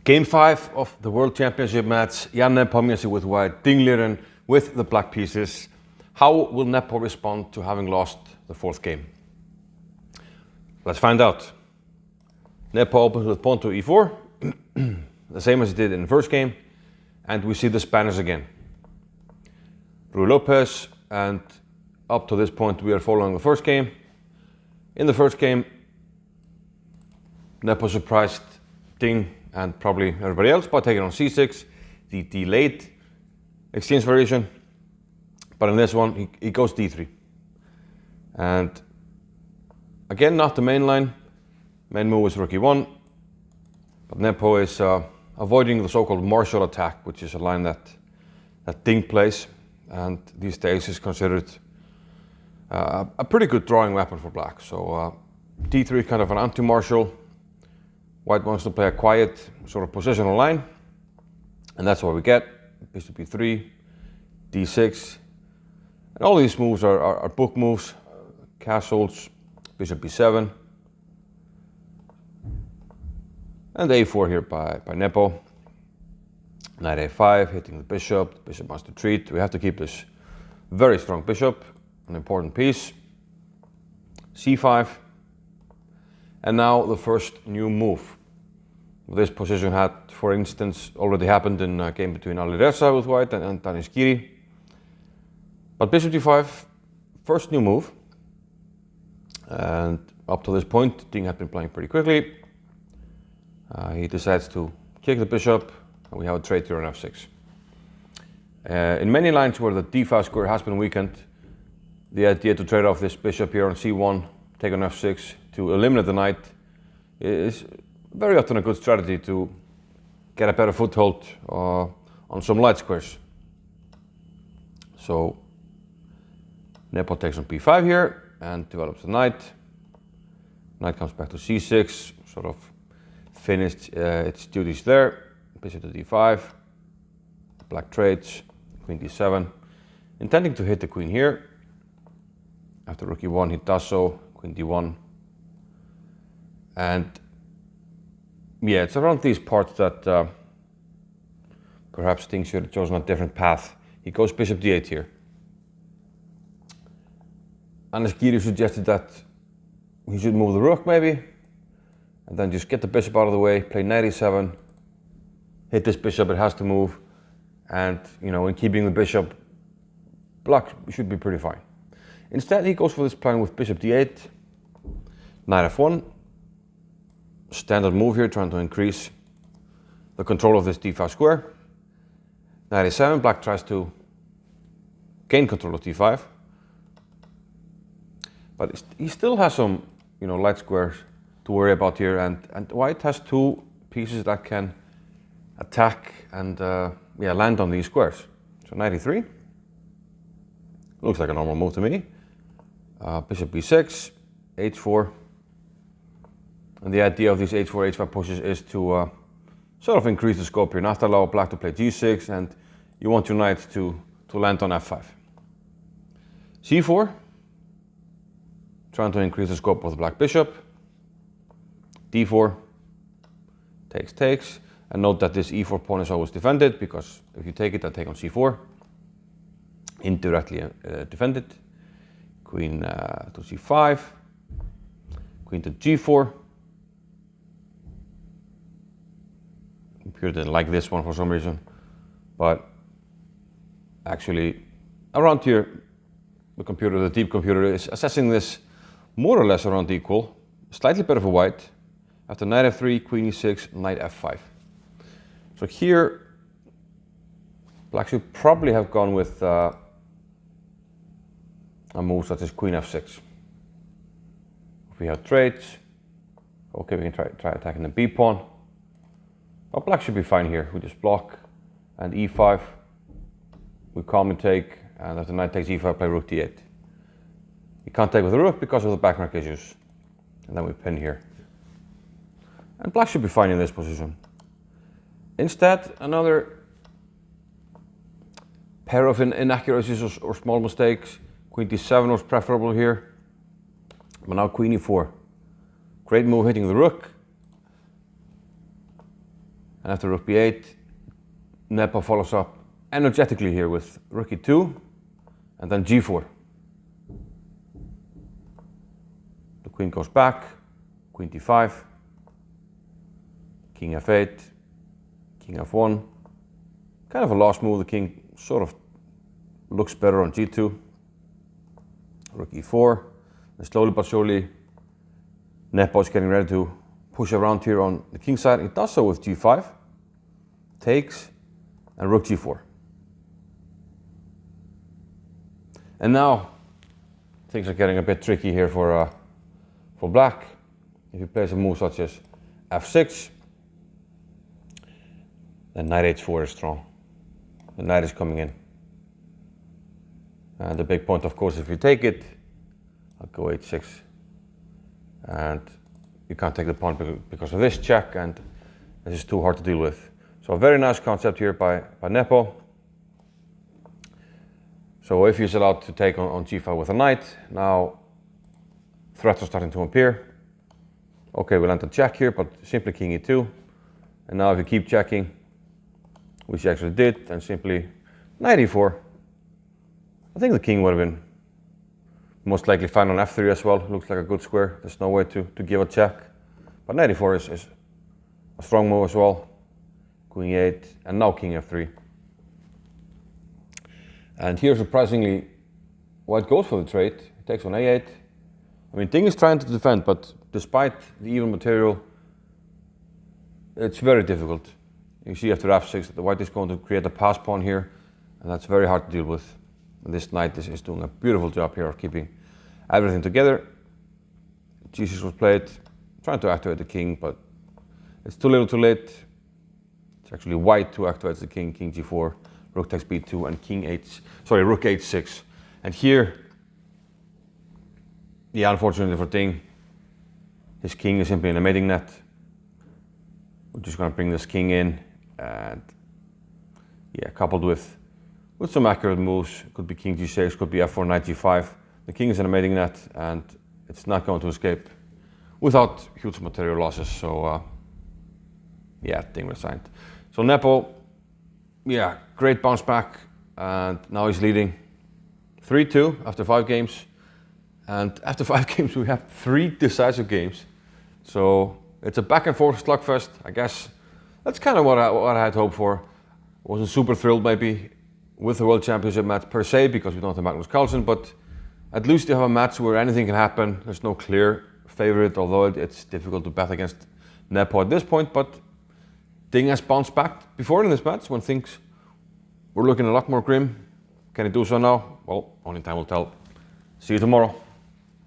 Game 5 of the World Championship match. Nepomniachtchi with white, Liren with the black pieces. How will Nepo respond to having lost the fourth game? Let's find out. Nepo opens with pawn to e4, the same as he did in the first game, and we see the Spanish again. Ruy Lopez, and up to this point we are following the first game. In the first game, Nepo surprised Ding and probably everybody else by taking on c6, the delayed exchange variation. But in this one, he goes d3. And again, not the main line. Main move is rook e1. But Nepo is avoiding the so-called martial attack, which is a line that Ding plays. And these days is considered a pretty good drawing weapon for black. So d3 is kind of an anti-martial. White wants to play a quiet sort of positional line, and that's what we get. Bishop e3, d6, and all these moves are book moves. Castles, bishop b7, and a4 here by Nepo. Knight a5, hitting the bishop. The bishop must retreat. We have to keep this very strong bishop, an important piece. c5. And now the first new move. This position had, for instance, already happened in a game between Alireza with white and Tanishkiri. But bishop d5, first new move. And up to this point, Ding had been playing pretty quickly. He decides to kick the bishop, and we have a traitor on f6. In many lines where the d5 square has been weakened, the idea to trade off this bishop here on c1, take on f6, to eliminate the knight is very often a good strategy to get a better foothold on some light squares. So Nepo takes on b5 here and develops the knight. Knight comes back to c6, sort of finished its duties there. Bishop to d5, black trades, queen d7, intending to hit the queen here. After rook e1 he does so, queen d1. And yeah, it's around these parts that perhaps Ding should have chosen a different path. He goes bishop d8 here. Tanishkiri suggested that he should move the rook maybe, and then just get the bishop out of the way, play knight e7, hit this bishop, it has to move, and in keeping the bishop, black should be pretty fine. Instead he goes for this plan with bishop d8, knight f1, standard move here, trying to increase the control of this d5 square. Knight a7, black tries to gain control of d5, but he still has some light squares to worry about here, and white has two pieces that can attack and land on these squares. So knight e3 looks like a normal move to me. Bishop b6, h4. And the idea of these h4, h5 pushes is to sort of increase the scope here, not allow black to play g6, and you want your knight to land on f5. c4, trying to increase the scope of the black bishop. d4, takes, and note that this e4 pawn is always defended, because if you take it, I take on c4, indirectly defended. Queen to c5, queen to g4. Computer didn't like this one for some reason, but actually around here the deep computer is assessing this more or less around equal, slightly better for white. After knight f3, queen e6, knight f5. So here black should probably have gone with a move such as queen f6. If we have trades, okay, we can try attacking the b pawn. But black should be fine here. We just block, and e5, we calmly take, and after knight takes e5, play rook d8. You can't take with the rook because of the back rank issues. And then we pin here. And black should be fine in this position. Instead, another pair of inaccuracies or small mistakes. Queen d7 was preferable here, but now queen e4. Great move hitting the rook. And after rook b8, Nepo follows up energetically here with rook e2 and then g4. The queen goes back, queen d5, king f8, king f1. Kind of a lost move. The king sort of looks better on g2. Rook e4. And slowly but surely, Nepo is getting ready to push around here on the king side. He does so with g5, takes, and rook g4. And now things are getting a bit tricky here for black. If he plays a move such as f6, then knight h4 is strong. The knight is coming in. And the big point, of course, if you take it, I'll go h6. And you can't take the pawn because of this check, and this is too hard to deal with. So a very nice concept here by Nepo. So if he's allowed to take on g5 with a knight, now threats are starting to appear. Okay, we'll enter check here, but simply king e2. And now if you keep checking, which he actually did, and simply knight e4. I think the king would have been most likely fine on f3 as well. Looks like a good square. There's no way to give a check. But knight e4 is a strong move as well. Queen e8, and now king f3. And here, surprisingly, white goes for the trade. He takes on a8. I mean, Ding is trying to defend, but despite the even material, it's very difficult. You see after f6 that the white is going to create a pass pawn here, and that's very hard to deal with. And this knight is doing a beautiful job here of keeping everything together. g6 was played, trying to activate the king, but it's too little too late. It's actually white who activates the king, king g4, rook takes b2, and rook h6. And here, yeah, unfortunately for Ding, his king is simply in a mating net. We're just going to bring this king in, and yeah, coupled with some accurate moves. Could be king g6, could be f4, knight g5. The king is in a mating net, and it's not going to escape without huge material losses. So yeah, Ding resigned. So Nepo, yeah, great bounce back, and now he's leading 3-2 after 5 games. And after 5 games, we have 3 decisive games. So it's a back and forth slugfest. I guess that's kind of what I had hoped for. Wasn't super thrilled maybe with the World Championship match per se, because we don't have Magnus Carlsen, but at least you have a match where anything can happen. There's no clear favorite, although it's difficult to bet against Nepo at this point. But Ding has bounced back before in this match when things were looking a lot more grim. Can he do so now? Well, only time will tell. See you tomorrow.